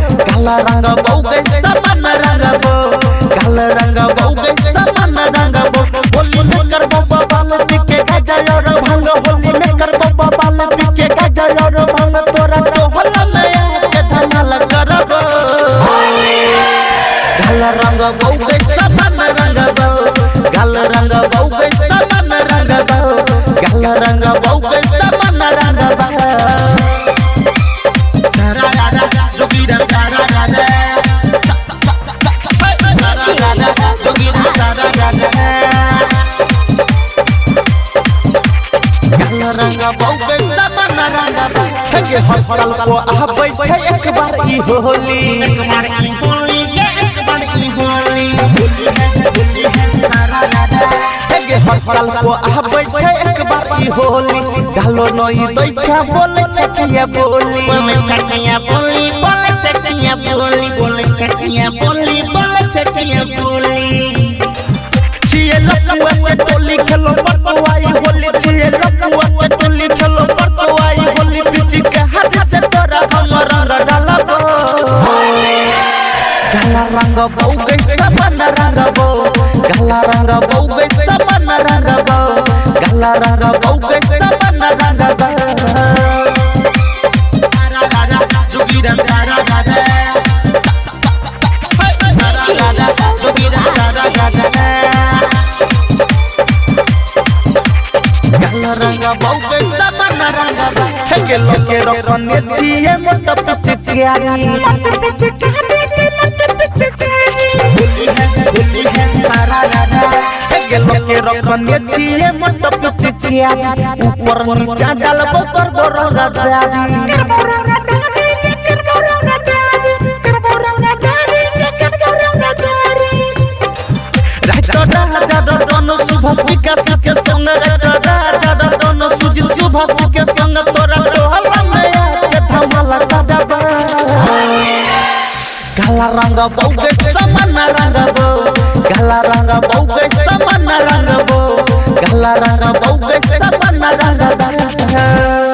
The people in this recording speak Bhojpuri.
काला रंग बहु समान रंग काला रंग बहु समान रंग होली में करबो बाल पिके गजय और भांग होली में करबो बाल पिके गजय और भांग तोरा टोहला में के धमाल करबो काला रंग बहु समान रंग काला रंग बहु समान रंग काला रंग बहु समान रंग रंगा बहु समान रंगा है के हर साल को आबै छै एक बार ई होली एक बार ई होली एक बार ई होली है सारा राधा है के हर साल को आबै छै एक बार ई होली गालो नई दै छै बोले छकिया बोली बोले छकिया बोली बोले छकिया बोली बोले छकिया बोली बोले छकिया बोली छिए लकुआ के टोली खेलो पटवाई होली छिए लकुआ के टोली खेलो पटवाई होली पिची के हाथ से तोरा हमर डालबो काला रंग बहु समान रंग काला रंग बहु समान रंग काला रंग बहु समान रंग सारा राजा जोगीरा सारा राजा सारा राजा जोगीरा सारा राजा रंग बहु समान रंग है के लोके रखने छिए मोट पिचकारी होली है सारा राधा है के लोके रखने छिए मोट पिचकारी ऊपर नीचा डालबो करबो रंग दादी सुभाष विकास के संग सुभाष के संग तोरा टोहला में के धमाल करबो काला रंग बहु समान रंग काला रंग बहु समान रंग काला रंग बहु समान रंग